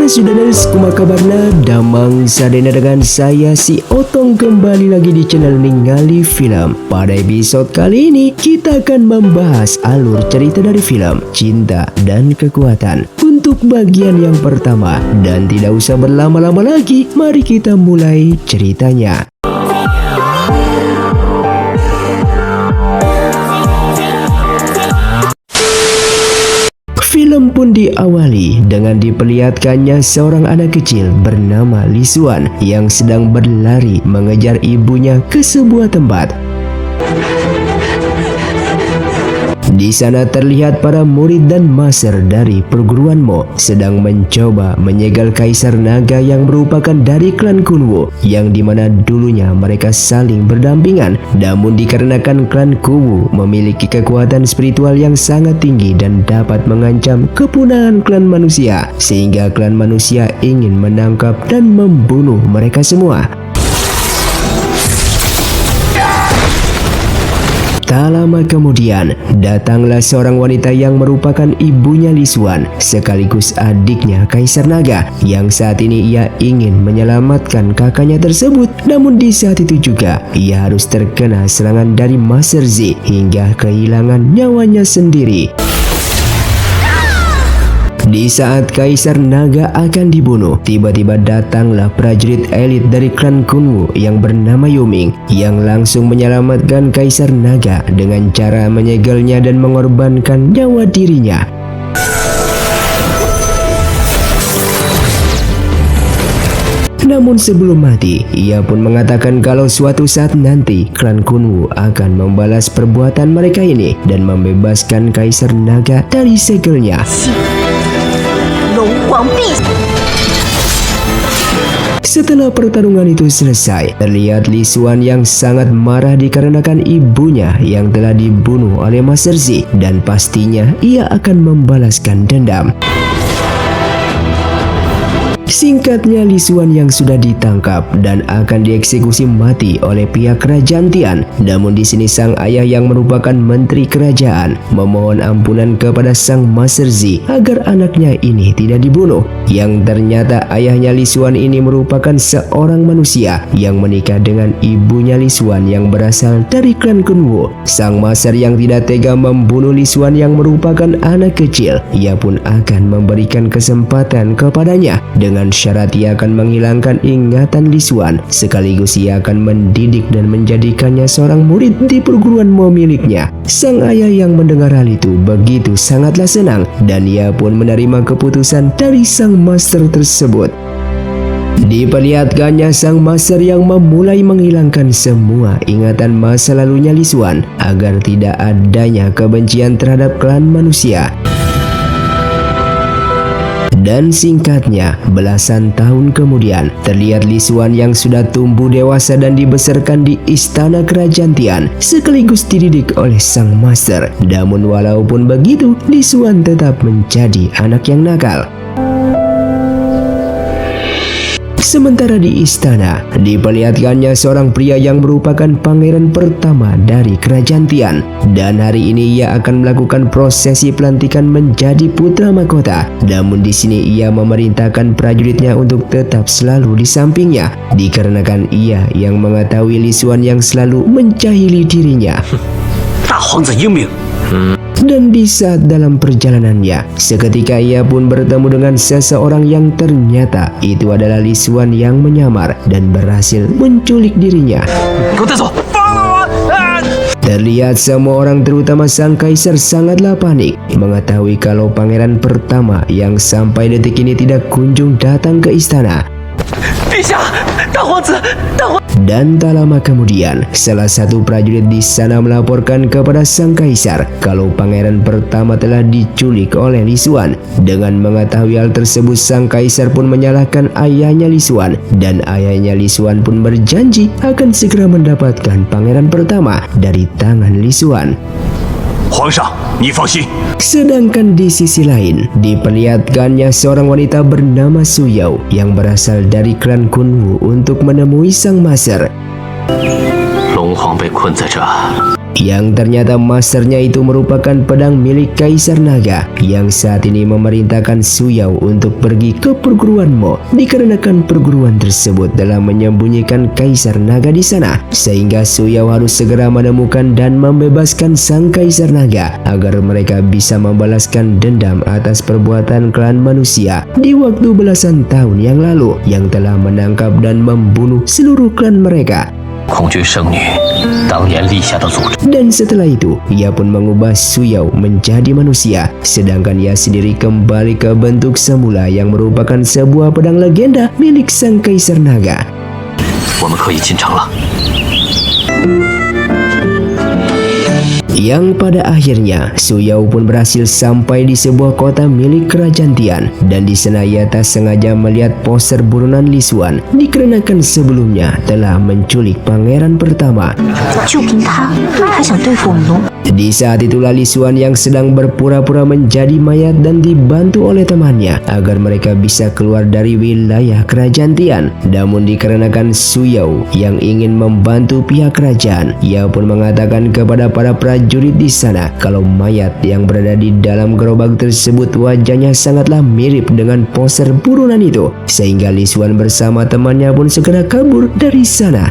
Sudanas, kumaha kabarna? Damang sadena dengan saya si Otong kembali lagi di channel Ningali Film. Pada episode kali ini kita akan membahas alur cerita dari film Cinta dan Kekuatan untuk bagian yang pertama. Dan tidak usah berlama-lama lagi, mari kita mulai ceritanya. Film pun diawali dengan diperlihatkannya seorang anak kecil bernama Lisuan yang sedang berlari mengejar ibunya ke sebuah tempat. Di sana terlihat para murid dan master dari perguruan Mo sedang mencoba menyegel Kaisar Naga yang merupakan dari klan Kunwu, yang dimana dulunya mereka saling berdampingan. Namun dikarenakan klan Kunwu memiliki kekuatan spiritual yang sangat tinggi dan dapat mengancam kepunahan klan manusia, sehingga klan manusia ingin menangkap dan membunuh mereka semua. Tak lama kemudian, datanglah seorang wanita yang merupakan ibunya Lisuan, sekaligus adiknya Kaisar Naga, yang saat ini ia ingin menyelamatkan kakaknya tersebut. Namun di saat itu juga, ia harus terkena serangan dari Master Z hingga kehilangan nyawanya sendiri. Di saat Kaisar Naga akan dibunuh, tiba-tiba datanglah prajurit elit dari klan Kunwu yang bernama Yuming, yang langsung menyelamatkan Kaisar Naga dengan cara menyegelnya dan mengorbankan nyawa dirinya. Namun sebelum mati, ia pun mengatakan kalau suatu saat nanti klan Kunwu akan membalas perbuatan mereka ini dan membebaskan Kaisar Naga dari segelnya. Setelah pertarungan itu selesai, terlihat Lisuan yang sangat marah dikarenakan ibunya yang telah dibunuh oleh Master Z, dan pastinya ia akan membalaskan dendam. Singkatnya, Lisuan yang sudah ditangkap dan akan dieksekusi mati oleh pihak kerajaan Tian. Namun di sini sang ayah yang merupakan menteri kerajaan memohon ampunan kepada sang Master Z agar anaknya ini tidak dibunuh. Yang ternyata ayahnya Lisuan ini merupakan seorang manusia yang menikah dengan ibunya Lisuan yang berasal dari klan Kunwu. Sang Master yang tidak tega membunuh Lisuan yang merupakan anak kecil, ia pun akan memberikan kesempatan kepadanya dengan syarat ia akan menghilangkan ingatan Lisuan, sekaligus ia akan mendidik dan menjadikannya seorang murid di perguruan Mo miliknya. Sang ayah yang mendengar hal itu begitu sangatlah senang, dan ia pun menerima keputusan dari sang master tersebut. Diperlihatkannya sang master yang memulai menghilangkan semua ingatan masa lalunya Lisuan agar tidak adanya kebencian terhadap klan manusia. Dan singkatnya, belasan tahun kemudian, terlihat Lisuan yang sudah tumbuh dewasa dan dibesarkan di istana kerajaan Tian, sekaligus dididik oleh sang master. Namun walaupun begitu, Lisuan tetap menjadi anak yang nakal. Sementara di istana, diperlihatkannya seorang pria yang merupakan pangeran pertama dari kerajaan Tian, dan hari ini ia akan melakukan prosesi pelantikan menjadi putra mahkota. Namun di sini ia memerintahkan prajuritnya untuk tetap selalu di sampingnya, dikarenakan ia yang mengetahui Lisuan yang selalu menjahili dirinya. Dan di saat dalam perjalanannya, seketika ia pun bertemu dengan seseorang yang ternyata itu adalah Lisuan yang menyamar dan berhasil menculik dirinya. Terlihat semua orang terutama sang kaisar sangatlah panik mengetahui kalau pangeran pertama yang sampai detik ini tidak kunjung datang ke istana. Dan tak lama kemudian, salah satu prajurit di sana melaporkan kepada sang kaisar kalau pangeran pertama telah diculik oleh Lisuan. Dengan mengetahui hal tersebut, sang kaisar pun menyalahkan ayahnya Lisuan, dan ayahnya Lisuan pun berjanji akan segera mendapatkan pangeran pertama dari tangan Lisuan. Sedangkan di sisi lain, diperlihatkannya seorang wanita bernama Su Yao yang berasal dari klan Kunwu untuk menemui sang master. 皇被困在这。 yang ternyata masternya itu merupakan pedang milik Kaisar Naga yang saat ini memerintahkan Su Yao untuk pergi ke perguruan Mo dikarenakan perguruan tersebut telah menyembunyikan Kaisar Naga di sana, sehingga Su Yao harus segera menemukan dan membebaskan sang Kaisar Naga agar mereka bisa membalaskan dendam atas perbuatan klan manusia di waktu belasan tahun yang lalu yang telah menangkap dan membunuh seluruh klan mereka. 恐惧圣女当年立下的诅咒。 Dan setelah itu, ia pun mengubah Su Yao menjadi manusia, sedangkan ia sendiri kembali ke bentuk semula yang merupakan sebuah pedang legenda milik sang Kaisar Naga. 我们可以进城了。 Yang pada akhirnya Su Yao pun berhasil sampai di sebuah kota milik kerajaan Tian, dan di sana ia tak sengaja melihat poster buronan Li Xuan dikarenakan sebelumnya telah menculik pangeran pertama. 就凭他，还想对付我们龙？ Di saat itulah Li Xuan yang sedang berpura-pura menjadi mayat dan dibantu oleh temannya agar mereka bisa keluar dari wilayah kerajaan Tian. Namun dikarenakan Su Yao yang ingin membantu pihak kerajaan, ia pun mengatakan kepada para prajurit di sana kalau mayat yang berada di dalam gerobak tersebut wajahnya sangatlah mirip dengan poster buronan itu, sehingga Li Xuan bersama temannya pun segera kabur dari sana.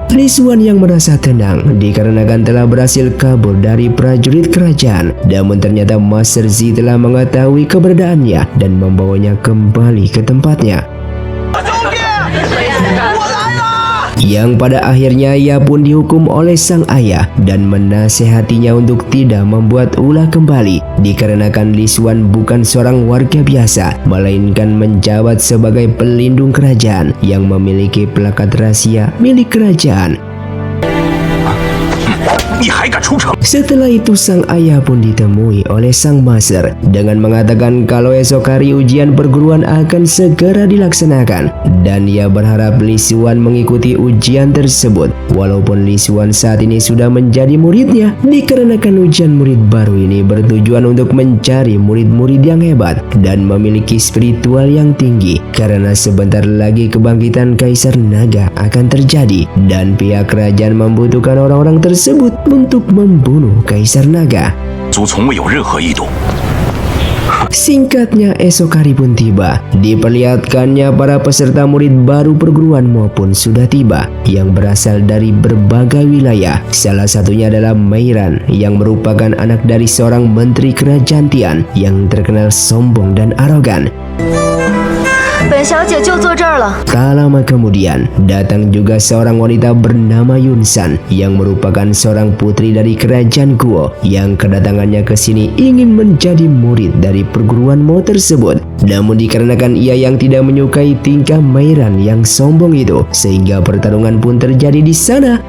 Li Xuan yang merasa tenang dikarenakan telah berhasil kabur dari prajurit kerajaan, namun ternyata Master Z telah mengetahui keberadaannya dan membawanya kembali ke tempatnya. Yang pada akhirnya ia pun dihukum oleh sang ayah dan menasehatinya untuk tidak membuat ulah kembali, dikarenakan Li Xuan bukan seorang warga biasa, melainkan menjabat sebagai pelindung kerajaan yang memiliki pelakat rahasia milik kerajaan. Setelah itu sang ayah pun ditemui oleh sang master dengan mengatakan kalau esok hari ujian perguruan akan segera dilaksanakan dan ia berharap Li Xuan mengikuti ujian tersebut, walaupun Li Xuan saat ini sudah menjadi muridnya, dikarenakan ujian murid baru ini bertujuan untuk mencari murid-murid yang hebat dan memiliki spiritual yang tinggi, karena sebentar lagi kebangkitan Kaisar Naga akan terjadi dan pihak kerajaan membutuhkan orang-orang tersebut untuk membunuh Kaisar Naga. 族从未有任何异动。 Singkatnya esok hari pun tiba. Diperlihatkannya para peserta murid baru perguruan maupun sudah tiba yang berasal dari berbagai wilayah. Salah satunya adalah Meiran yang merupakan anak dari seorang menteri kerajaan Tian yang terkenal sombong dan arogan. 本小姐就坐这儿了。 Tak lama kemudian, datang juga seorang wanita bernama Yun San yang merupakan seorang putri dari kerajaan Guo yang kedatangannya ke sini ingin menjadi murid dari perguruan Mo tersebut. Namun dikarenakan ia yang tidak menyukai tingkah Meiran yang sombong itu, sehingga pertarungan pun terjadi di sana.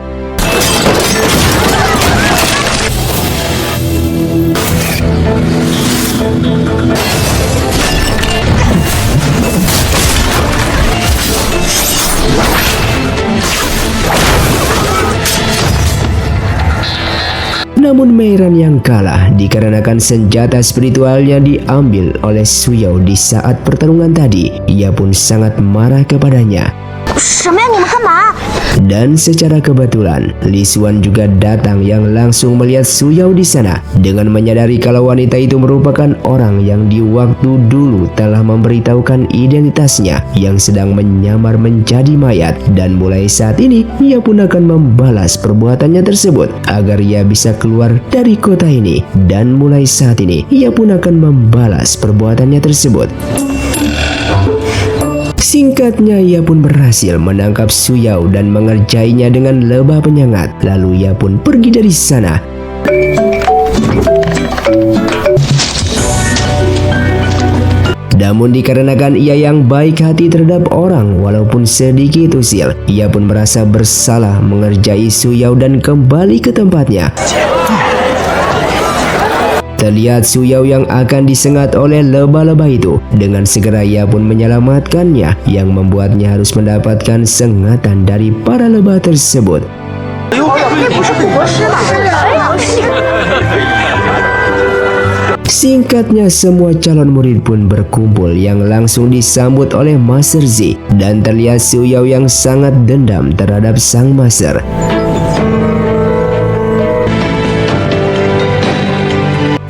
Namun Meiran yang kalah dikarenakan senjata spiritualnya diambil oleh Su Yao di saat pertarungan tadi. Ia pun sangat marah kepadanya. 什么呀？你们干嘛？ Dan secara kebetulan, Li Xuan juga datang yang langsung melihat Su Yao di sana dengan menyadari kalau wanita itu merupakan orang yang di waktu dulu telah memberitahukan identitasnya yang sedang menyamar menjadi mayat, dan mulai saat ini ia pun akan membalas perbuatannya tersebut agar ia bisa keluar dari kota ini, dan mulai saat ini ia pun akan membalas perbuatannya tersebut. Singkatnya ia pun berhasil menangkap Su Yao dan mengerjainya dengan lebah penyengat. Lalu ia pun pergi dari sana. Namun dikarenakan ia yang baik hati terhadap orang walaupun sedikit usil, ia pun merasa bersalah mengerjai Su Yao dan kembali ke tempatnya. Terlihat Su Yao yang akan disengat oleh lebah-lebah itu. Dengan segera ia pun menyelamatkannya, yang membuatnya harus mendapatkan sengatan dari para lebah tersebut. Singkatnya, semua calon murid pun berkumpul yang langsung disambut oleh Master Z, dan terlihat Su Yao yang sangat dendam terhadap sang master.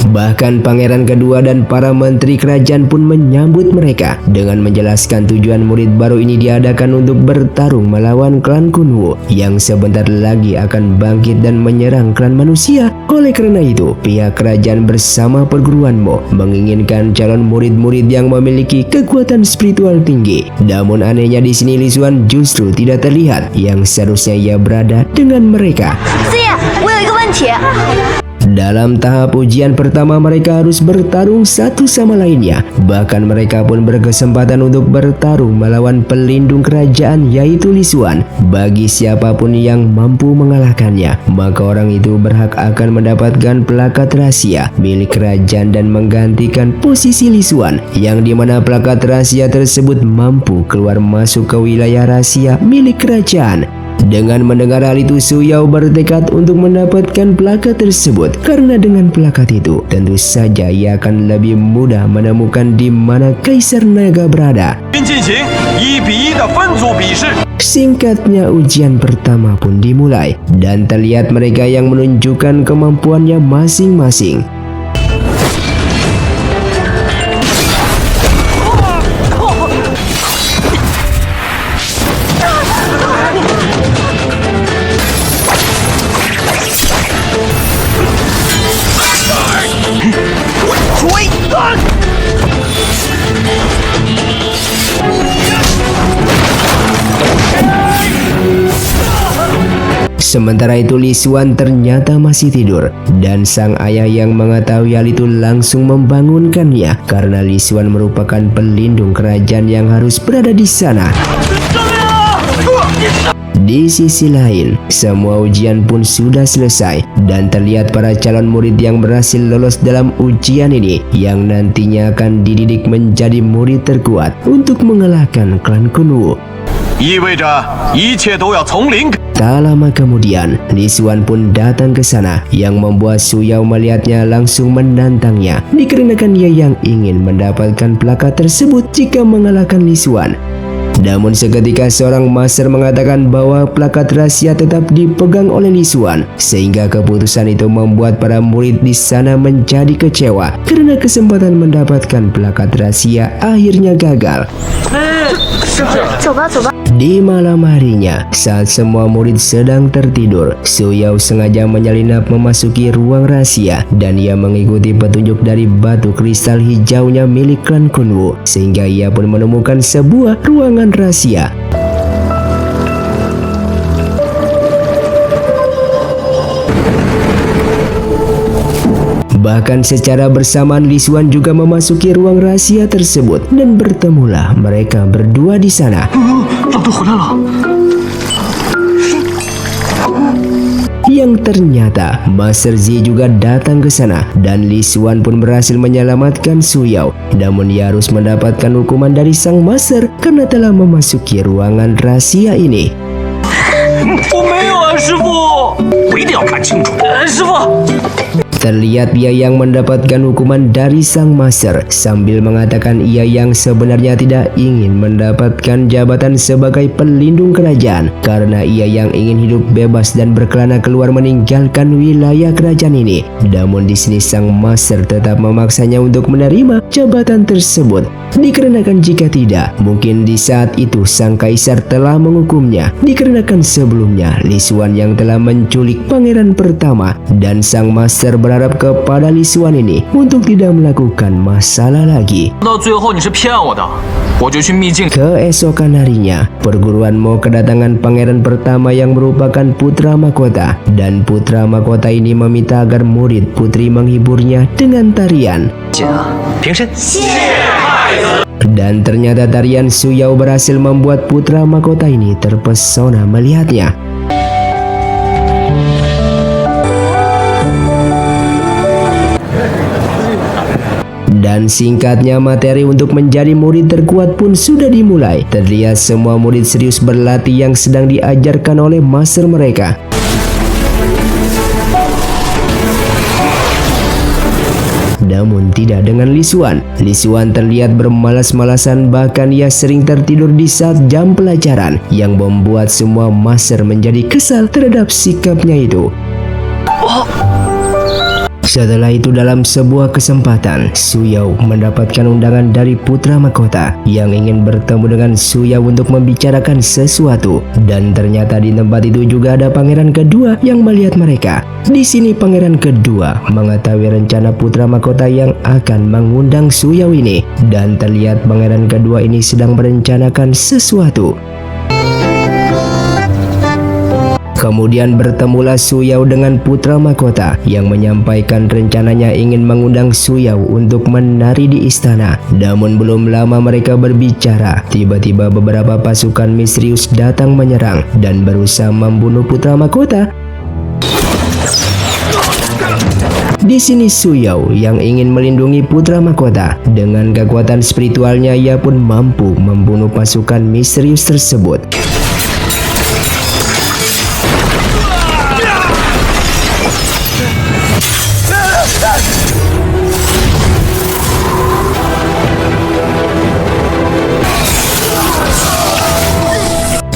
Bahkan pangeran kedua dan para menteri kerajaan pun menyambut mereka dengan menjelaskan tujuan murid baru ini diadakan untuk bertarung melawan klan Kunwu yang sebentar lagi akan bangkit dan menyerang klan manusia. Oleh karena itu, pihak kerajaan bersama perguruan Mo menginginkan calon murid-murid yang memiliki kekuatan spiritual tinggi. Namun anehnya di sini Li Xuan justru tidak terlihat, yang seharusnya ia berada dengan mereka. 子夜，我有一个问题。 Dalam tahap ujian pertama, mereka harus bertarung satu sama lainnya. Bahkan mereka pun berkesempatan untuk bertarung melawan pelindung kerajaan, yaitu Li Xuan. Bagi siapapun yang mampu mengalahkannya, maka orang itu berhak akan mendapatkan plakat rahasia milik kerajaan dan menggantikan posisi Li Xuan, yang dimana plakat rahasia tersebut mampu keluar masuk ke wilayah rahasia milik kerajaan. Dengan mendengar hal itu, Su Yao bertekad untuk mendapatkan plakat tersebut, karena dengan plakat itu tentu saja ia akan lebih mudah menemukan di mana Kaisar Naga berada. Singkatnya, ujian pertama pun dimulai dan terlihat mereka yang menunjukkan kemampuannya masing-masing. Sementara itu Li Xuan ternyata masih tidur, dan sang ayah yang mengetahui hal itu langsung membangunkannya karena Li Xuan merupakan pelindung kerajaan yang harus berada di sana. Di sisi lain, semua ujian pun sudah selesai dan terlihat para calon murid yang berhasil lolos dalam ujian ini yang nantinya akan dididik menjadi murid terkuat untuk mengalahkan klan Kunwu. Tak lama kemudian, Li Xuan pun datang ke sana, yang membuat Su Yao melihatnya langsung menantangnya, dikarenakan ia yang ingin mendapatkan plakat tersebut jika mengalahkan Li Xuan. Namun seketika seorang master mengatakan bahwa plakat rahasia tetap dipegang oleh Li Xuan, sehingga keputusan itu membuat para murid di sana menjadi kecewa karena kesempatan mendapatkan plakat rahasia akhirnya gagal. Di malam harinya, saat semua murid sedang tertidur, Su Yao sengaja menyelinap memasuki ruang rahasia dan ia mengikuti petunjuk dari batu kristal hijaunya milik klan Kunwu, sehingga ia pun menemukan sebuah ruangan rahasia. Bahkan secara bersamaan Li Xuan juga memasuki ruang rahasia tersebut dan bertemulah mereka berdua di sana. Yang ternyata Master Z juga datang ke sana dan Li Xuan pun berhasil menyelamatkan Su Yao. Namun ia harus mendapatkan hukuman dari sang master karena telah memasuki ruangan rahasia ini. Terlihat ia yang mendapatkan hukuman dari sang master sambil mengatakan ia yang sebenarnya tidak ingin mendapatkan jabatan sebagai pelindung kerajaan karena ia yang ingin hidup bebas dan berkelana keluar meninggalkan wilayah kerajaan ini. Namun di sini sang master tetap memaksanya untuk menerima jabatan tersebut, dikarenakan jika tidak, mungkin di saat itu sang kaisar telah menghukumnya, dikarenakan sebelumnya Li Xuan yang telah menculik pangeran pertama, dan sang master berharap kepada Li Xuan ini untuk tidak melakukan masalah lagi. Keesokan harinya, perguruan Mo kedatangan pangeran pertama yang merupakan putra mahkota, dan putra mahkota ini meminta agar murid putri menghiburnya dengan tarian. Dan ternyata tarian Su Yao berhasil membuat putra mahkota ini terpesona melihatnya. Dan singkatnya, materi untuk menjadi murid terkuat pun sudah dimulai. Terlihat semua murid serius berlatih yang sedang diajarkan oleh master mereka. namun tidak dengan Li Xuan. Li Xuan terlihat bermalas-malasan, bahkan ia sering tertidur di saat jam pelajaran yang membuat semua master menjadi kesal terhadap sikapnya itu. Setelah itu dalam sebuah kesempatan, Su Yao mendapatkan undangan dari putra mahkota yang ingin bertemu dengan Su Yao untuk membicarakan sesuatu. Dan ternyata di tempat itu juga ada pangeran kedua yang melihat mereka. Di sini pangeran kedua mengetahui rencana putra mahkota yang akan mengundang Su Yao ini. Dan terlihat pangeran kedua ini sedang merencanakan sesuatu. Kemudian bertemulah Su Yao dengan putra mahkota yang menyampaikan rencananya ingin mengundang Su Yao untuk menari di istana. Namun belum lama mereka berbicara, tiba-tiba beberapa pasukan misterius datang menyerang dan berusaha membunuh putra mahkota. Di sini Su Yao yang ingin melindungi putra mahkota, dengan kekuatan spiritualnya ia pun mampu membunuh pasukan misterius tersebut.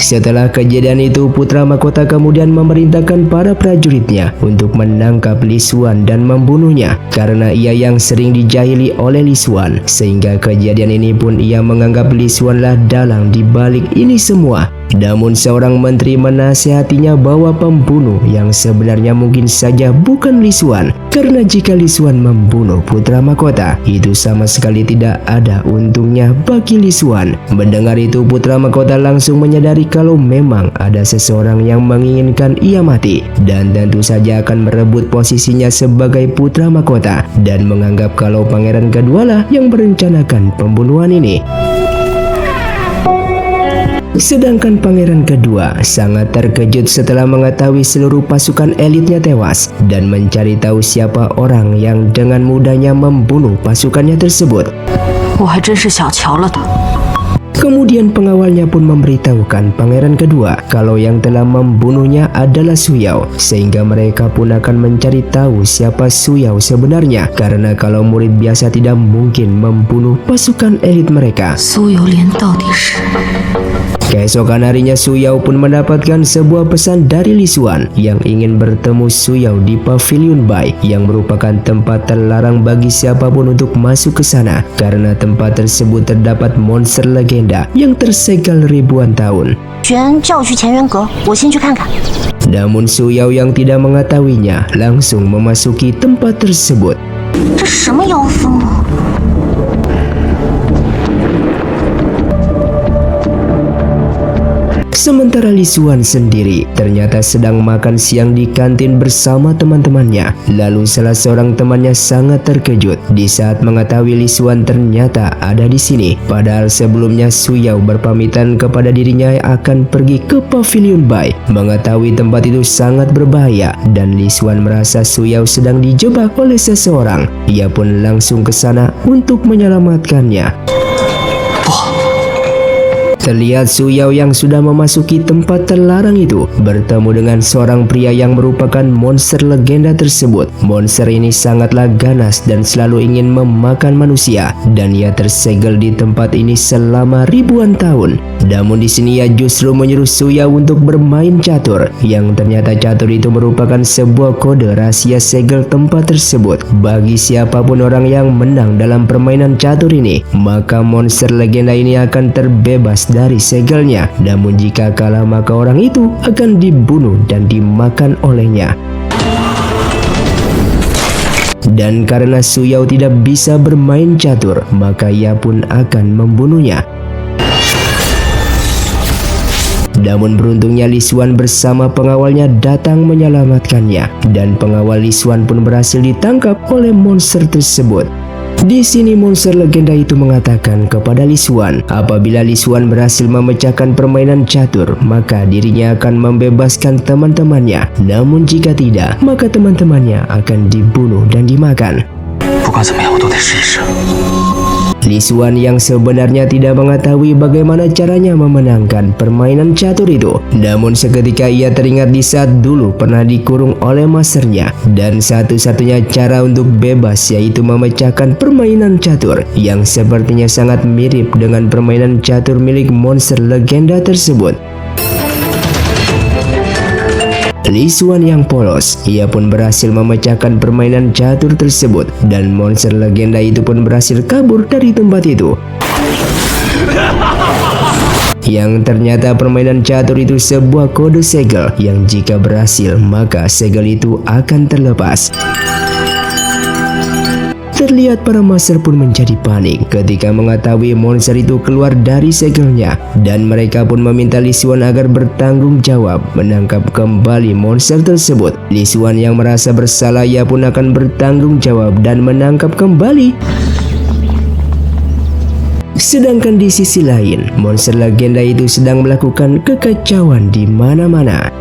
Setelah kejadian itu, putra mahkota kemudian memerintahkan para prajuritnya untuk menangkap Li Xuan dan membunuhnya karena ia yang sering dijahili oleh Li Xuan. Sehingga kejadian ini pun ia menganggap Li Xuan lah dalang di balik ini semua. Namun seorang menteri menasihatinya bahwa pembunuh yang sebenarnya mungkin saja bukan Li Xuan, karena jika Li Xuan membunuh putra mahkota, itu sama sekali tidak ada untungnya bagi Li Xuan. Mendengar itu, putra mahkota langsung menyadari kalau memang ada seseorang yang menginginkan ia mati, dan tentu saja akan merebut posisinya sebagai putra mahkota dan menganggap kalau pangeran kedualah yang merencanakan pembunuhan ini. Sedangkan pangeran kedua sangat terkejut setelah mengetahui seluruh pasukan elitnya tewas dan mencari tahu siapa orang yang dengan mudahnya membunuh pasukannya tersebut. Kemudian pengawalnya pun memberitahukan pangeran kedua kalau yang telah membunuhnya adalah Su Yao, sehingga mereka pun akan mencari tahu siapa Su Yao sebenarnya, karena kalau murid biasa tidak mungkin membunuh pasukan elit mereka. Keesokan harinya Su Yao pun mendapatkan sebuah pesan dari Li Xuan yang ingin bertemu Su Yao di Pavilion Bai, yang merupakan tempat terlarang bagi siapapun untuk masuk ke sana karena tempat tersebut terdapat monster legenda yang tersegel ribuan tahun. Namun Su Yao yang tidak mengetahuinya langsung memasuki tempat tersebut. Sementara Li Xuan sendiri ternyata sedang makan siang di kantin bersama teman-temannya. Lalu salah seorang temannya sangat terkejut di saat mengetahui Li Xuan ternyata ada di sini. Padahal sebelumnya Su Yao berpamitan kepada dirinya akan pergi ke Pavilion Bai. Mengetahui tempat itu sangat berbahaya dan Li Xuan merasa Su Yao sedang dijebak oleh seseorang. Ia pun langsung ke sana untuk menyelamatkannya. Terlihat Su Yao yang sudah memasuki tempat terlarang itu bertemu dengan seorang pria yang merupakan monster legenda tersebut. Monster ini sangatlah ganas dan selalu ingin memakan manusia, dan ia tersegel di tempat ini selama ribuan tahun. Namun di sini ia justru menyuruh Su Yao untuk bermain catur, yang ternyata catur itu merupakan sebuah kode rahasia segel tempat tersebut. Bagi siapapun orang yang menang dalam permainan catur ini, maka monster legenda ini akan terbebas dari segelnya. Namun jika kalah, maka orang itu akan dibunuh dan dimakan olehnya. Dan karena Su Yao tidak bisa bermain catur, maka ia pun akan membunuhnya. Namun beruntungnya Li Xuan bersama pengawalnya datang menyelamatkannya, dan pengawal Li Xuan pun berhasil ditangkap oleh monster tersebut. Di sini monster legenda itu mengatakan kepada Li Xuan, apabila Li Xuan berhasil memecahkan permainan catur, maka dirinya akan membebaskan teman-temannya. Namun jika tidak, maka teman-temannya akan dibunuh dan dimakan. Li Xuan yang sebenarnya tidak mengetahui bagaimana caranya memenangkan permainan catur itu. Namun seketika ia teringat di saat dulu pernah dikurung oleh masternya, dan satu-satunya cara untuk bebas yaitu memecahkan permainan catur yang sepertinya sangat mirip dengan permainan catur milik monster legenda tersebut. Li Xuan yang polos, ia pun berhasil memecahkan permainan catur tersebut, dan monster legenda itu pun berhasil kabur dari tempat itu. Yang ternyata permainan catur itu sebuah kode segel yang jika berhasil maka segel itu akan terlepas. Terlihat para master pun menjadi panik ketika mengetahui monster itu keluar dari segelnya, dan mereka pun meminta Li Xuan agar bertanggung jawab menangkap kembali monster tersebut. Li Xuan yang merasa bersalah, ia pun akan bertanggung jawab dan menangkap kembali. Sedangkan di sisi lain, monster legenda itu sedang melakukan kekacauan di mana-mana.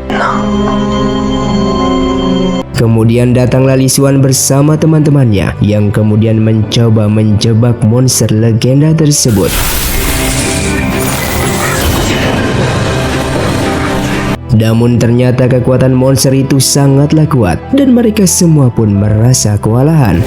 Kemudian datanglah Li Xuan bersama teman-temannya yang kemudian mencoba menjebak monster legenda tersebut. Namun ternyata kekuatan monster itu sangatlah kuat dan mereka semua pun merasa kewalahan.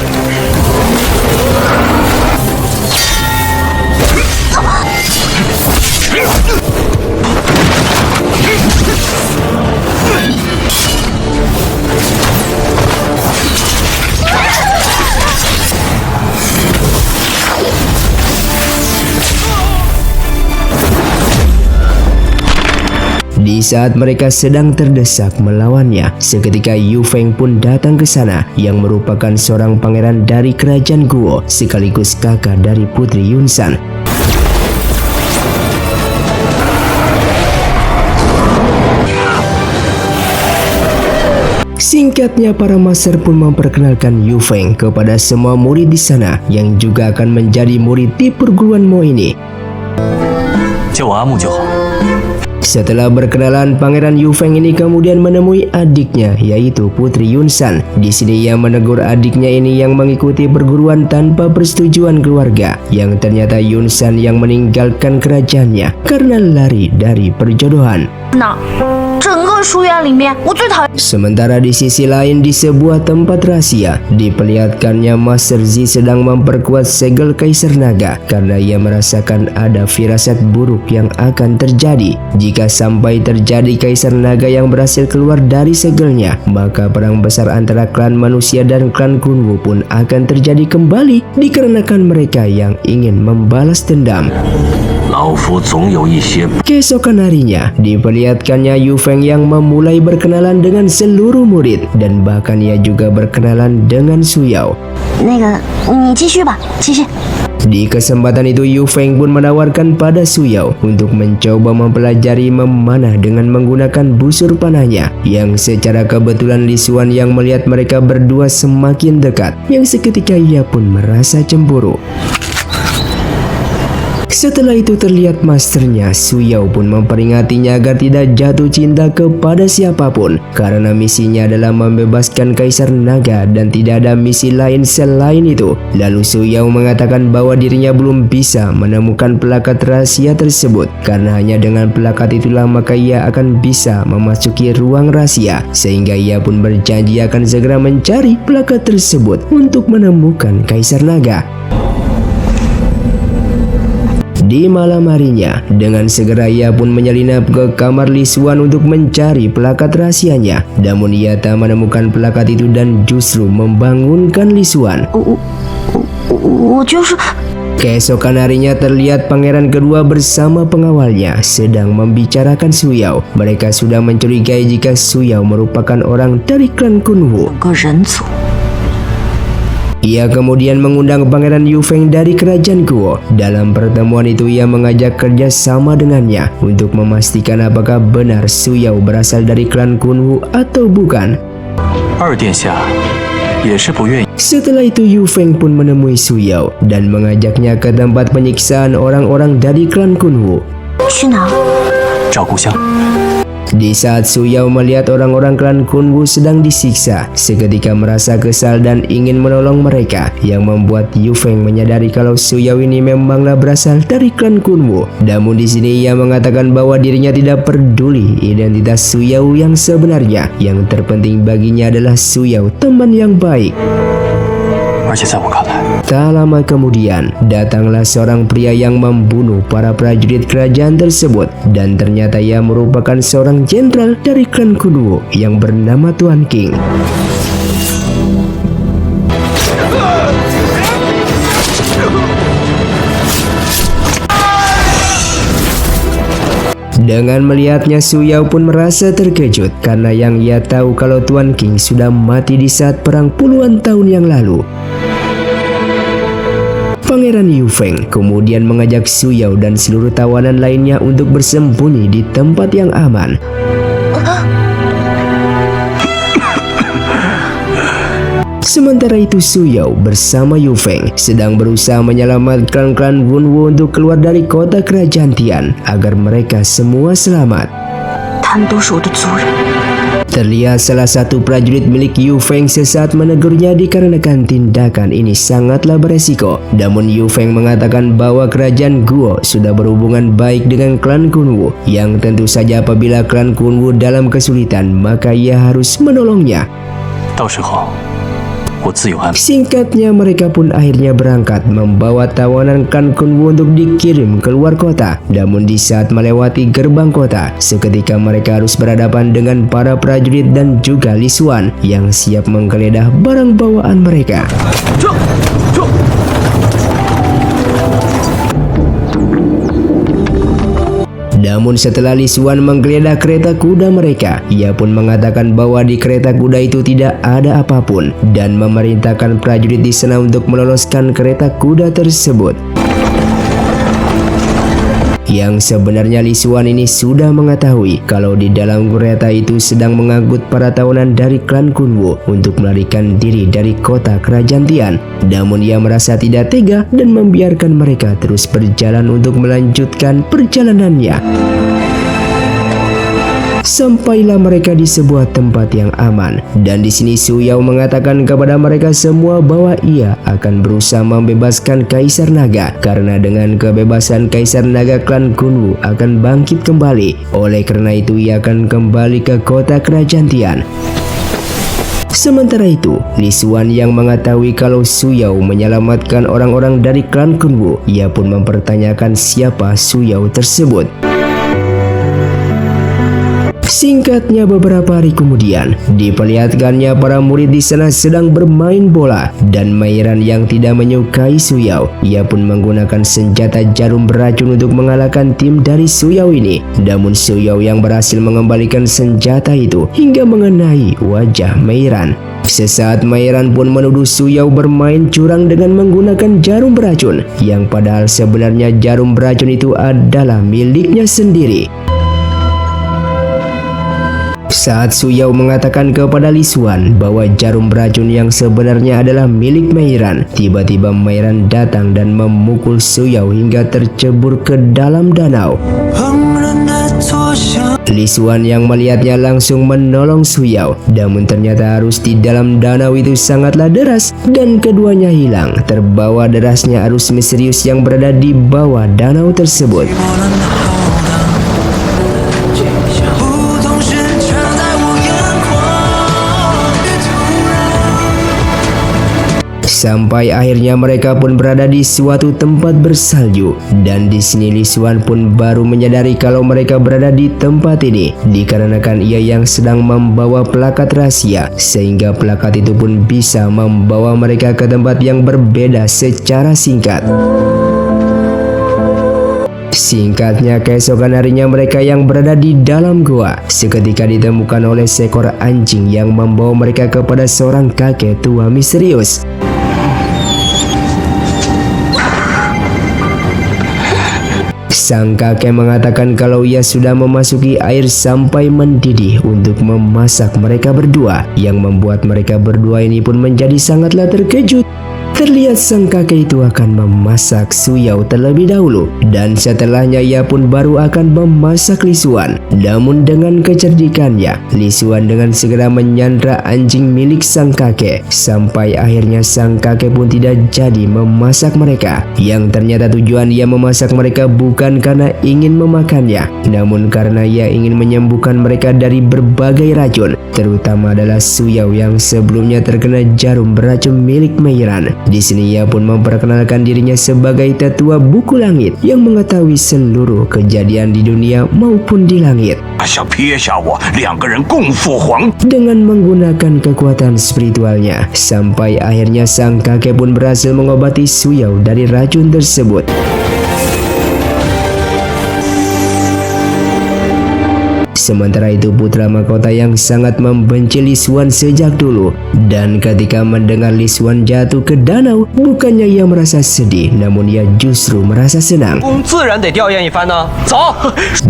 Di saat mereka sedang terdesak melawannya, seketika Yu Feng pun datang ke sana, yang merupakan seorang pangeran dari kerajaan Guo sekaligus kakak dari Putri Yunsan. Singkatnya, para master pun memperkenalkan Yu Feng kepada semua murid di sana yang juga akan menjadi murid di perguruan Mo ini. Setelah berkenalan, Pangeran Yu Feng ini kemudian menemui adiknya yaitu Putri Yunsan. Di sini ia menegur adiknya ini yang mengikuti perguruan tanpa persetujuan keluarga, yang ternyata Yunsan yang meninggalkan kerajaannya karena lari dari perjodohan. Sementara di sisi lain, di sebuah tempat rahasia, diperlihatkannya Master Zi sedang memperkuat segel Kaisar Naga karena ia merasakan ada firasat buruk yang akan terjadi. Jika sampai terjadi Kaisar Naga yang berhasil keluar dari segelnya, maka perang besar antara klan manusia dan klan Kunwu pun akan terjadi kembali dikarenakan mereka yang ingin membalas dendam. Keesokan harinya, diperlihatkannya Yu Feng yang memulai berkenalan dengan seluruh murid, dan bahkan ia juga berkenalan dengan Su Yao. Di kesempatan itu, Yu Feng pun menawarkan pada Su Yao untuk mencoba mempelajari memanah dengan menggunakan busur panahnya, yang secara kebetulan Li Xuan yang melihat mereka berdua semakin dekat, yang seketika ia pun merasa cemburu. Setelah itu terlihat masternya Su Yao pun memperingatinya agar tidak jatuh cinta kepada siapapun karena misinya adalah membebaskan Kaisar Naga dan tidak ada misi lain selain itu. Lalu Su Yao mengatakan bahwa dirinya belum bisa menemukan pelakat rahasia tersebut karena hanya dengan pelakat itulah maka ia akan bisa memasuki ruang rahasia, sehingga ia pun berjanji akan segera mencari pelakat tersebut untuk menemukan Kaisar Naga. Di malam harinya, dengan segera ia pun menyelinap ke kamar Li Xuan untuk mencari pelakat rahasianya. Namun ia tak menemukan pelakat itu dan justru membangunkan Li Xuan. Keesokan harinya terlihat pangeran kedua bersama pengawalnya sedang membicarakan Su Yao. Mereka sudah mencurigai jika Su Yao merupakan orang dari klan Kunwu. Ia kemudian mengundang Pangeran Yu Feng dari kerajaan Guo. Dalam pertemuan itu ia mengajak kerjasama dengannya untuk memastikan apakah benar Su Yao berasal dari klan Kunwu atau bukan. Setelah itu Yu Feng pun menemui Su Yao dan mengajaknya ke tempat penyiksaan orang-orang dari klan Kunwu. Di saat Su Yao melihat orang-orang klan Kunwu sedang disiksa, seketika merasa kesal dan ingin menolong mereka, yang membuat Yu Feng menyadari kalau Su Yao ini memanglah berasal dari klan Kunwu. Namun di sini ia mengatakan bahwa dirinya tidak peduli identitas Su Yao yang sebenarnya. Yang terpenting baginya adalah Su Yao teman yang baik. Tak lama kemudian, datanglah seorang pria yang membunuh para prajurit kerajaan tersebut, dan ternyata ia merupakan seorang jenderal dari klan Kunwu yang bernama Tuan King. Dengan melihatnya, Su Yao pun merasa terkejut karena yang ia tahu kalau Tuan King sudah mati di saat perang puluhan tahun yang lalu. Pangeran Yu Feng kemudian mengajak Su Yao dan seluruh tawanan lainnya untuk bersembunyi di tempat yang aman. Sementara itu Su Yao bersama Yu Feng sedang berusaha menyelamatkan klan Kunwu untuk keluar dari kota kerajaan Tian agar mereka semua selamat. Terlihat salah satu prajurit milik Yu Feng sesaat menegurnya dikarenakan tindakan ini sangatlah beresiko. Namun Yu Feng mengatakan bahwa kerajaan Guo sudah berhubungan baik dengan klan Kunwu, yang tentu saja apabila klan Kunwu dalam kesulitan maka ia harus menolongnya. Singkatnya, mereka pun akhirnya berangkat membawa tawanan klan Kunwu untuk dikirim keluar kota. Namun di saat melewati gerbang kota, seketika mereka harus berhadapan dengan para prajurit dan juga Li Xuan yang siap menggeledah barang bawaan mereka. Namun setelah Li Xuan menggeledah kereta kuda mereka, ia pun mengatakan bahwa di kereta kuda itu tidak ada apapun dan memerintahkan prajurit di sana untuk meloloskan kereta kuda tersebut. Yang sebenarnya Li Xuan ini sudah mengetahui kalau di dalam kereta itu sedang mengangkut para tawanan dari klan Kunwu untuk melarikan diri dari kota kerajaan Tian. Namun ia merasa tidak tega dan membiarkan mereka terus berjalan untuk melanjutkan perjalanannya. Sampailah mereka di sebuah tempat yang aman, dan di sini Su Yao mengatakan kepada mereka semua bahwa ia akan berusaha membebaskan Kaisar Naga, karena dengan kebebasan Kaisar Naga klan Kunwu akan bangkit kembali. Oleh karena itu ia akan kembali ke kota kerajaan Tian. Sementara itu, Li Xuan yang mengetahui kalau Su Yao menyelamatkan orang-orang dari klan Kunwu, ia pun mempertanyakan siapa Su Yao tersebut. Singkatnya, beberapa hari kemudian diperlihatkannya para murid di sana sedang bermain bola, dan Mei Ran yang tidak menyukai Su Yao, ia pun menggunakan senjata jarum beracun untuk mengalahkan tim dari Su Yao ini. Namun Su Yao yang berhasil mengembalikan senjata itu hingga mengenai wajah Mei Ran. Sesaat Mei Ran pun menuduh Su Yao bermain curang dengan menggunakan jarum beracun, yang padahal sebenarnya jarum beracun itu adalah miliknya sendiri. Saat Su Yao mengatakan kepada Li Xuan bahwa jarum beracun yang sebenarnya adalah milik Mei Ran, tiba-tiba Mei Ran datang dan memukul Su Yao hingga tercebur ke dalam danau. Li Xuan yang melihatnya langsung menolong Su Yao, namun ternyata arus di dalam danau itu sangatlah deras dan keduanya hilang, terbawa derasnya arus misterius yang berada di bawah danau tersebut. Sampai akhirnya mereka pun berada di suatu tempat bersalju, dan di sini Li Xuan pun baru menyadari kalau mereka berada di tempat ini dikarenakan ia yang sedang membawa plakat rahasia, sehingga plakat itu pun bisa membawa mereka ke tempat yang berbeda secara singkat. Singkatnya, keesokan harinya mereka yang berada di dalam goa seketika ditemukan oleh seekor anjing yang membawa mereka kepada seorang kakek tua misterius. Sang kakek mengatakan kalau ia sudah memasuki air sampai mendidih untuk memasak mereka berdua, yang membuat mereka berdua ini pun menjadi sangatlah terkejut. Terlihat sang kakek itu akan memasak Su Yao terlebih dahulu dan setelahnya ia pun baru akan memasak Li Xuan. Namun dengan kecerdikannya, Li Xuan dengan segera menyandra anjing milik sang kakek sampai akhirnya sang kakek pun tidak jadi memasak mereka. Yang ternyata tujuan ia memasak mereka bukan karena ingin memakannya, namun karena ia ingin menyembuhkan mereka dari berbagai racun, terutama adalah Su Yao yang sebelumnya terkena jarum beracun milik Mei Ran. Di sini ia pun memperkenalkan dirinya sebagai tetua buku langit yang mengetahui seluruh kejadian di dunia maupun di langit. 想撇下我，2个人共赴黄。 Dengan menggunakan kekuatan spiritualnya, sampai akhirnya sang kakek pun berhasil mengobati Su Yao dari racun tersebut. Sementara itu putra mahkota yang sangat membenci Li Xuan sejak dulu, dan ketika mendengar Li Xuan jatuh ke danau, bukannya ia merasa sedih, namun ia justru merasa senang. 自然得吊唁一番呢。走。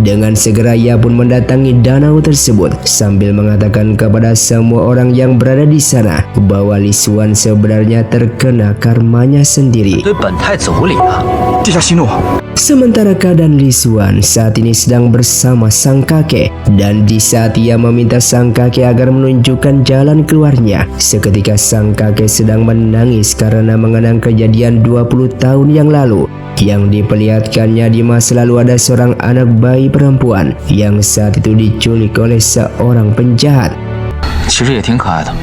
Dengan segera ia pun mendatangi danau tersebut sambil mengatakan kepada semua orang yang berada di sana bahwa Li Xuan sebenarnya terkena karmanya sendiri. 对本太子无礼了。殿下息怒。 Sementara keadaan Li Xuan saat ini sedang bersama sang kakek, dan di saat ia meminta sang kakek agar menunjukkan jalan keluarnya, seketika sang kakek sedang menangis karena mengenang kejadian 20 tahun yang lalu yang diperlihatkannya di masa lalu ada seorang anak bayi perempuan yang saat itu diculik oleh seorang penjahat. 其实也挺可爱的。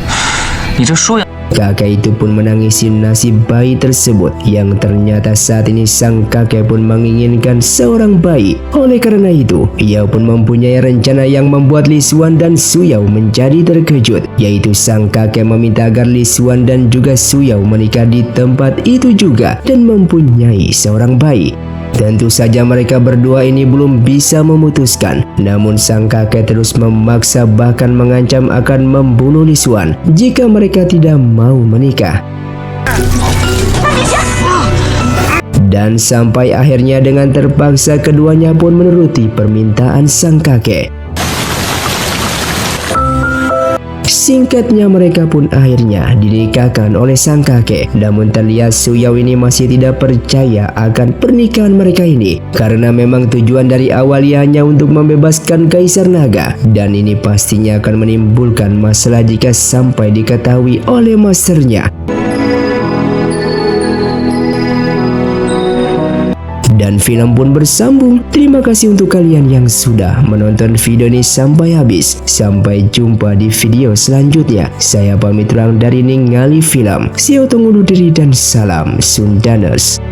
你这说呀。 Kakek itu pun menangisi nasib bayi tersebut yang ternyata saat ini sang kakek pun menginginkan seorang bayi. Oleh karena itu, ia pun mempunyai rencana yang membuat Li Xuan dan Su Yao menjadi terkejut, yaitu sang kakek meminta agar Li Xuan dan juga Su Yao menikah di tempat itu juga dan mempunyai seorang bayi. Tentu saja mereka berdua ini belum bisa memutuskan, namun sang kakek terus memaksa bahkan mengancam akan membunuh Li Xuan jika mereka tidak mau menikah. Dan sampai akhirnya dengan terpaksa keduanya pun menuruti permintaan sang kakek. Singkatnya mereka pun akhirnya dinikahkan oleh sang kakek. Namun terlihat Su Yao ini masih tidak percaya akan pernikahan mereka ini, karena memang tujuan dari awal ia hanya untuk membebaskan Kaisar Naga, dan ini pastinya akan menimbulkan masalah jika sampai diketahui oleh masternya. Dan film pun bersambung. Terima kasih untuk kalian yang sudah menonton video ini sampai habis. Sampai jumpa di video selanjutnya. Saya pamit dari Ningali Film. Saya undur diri dan salam Sundaners.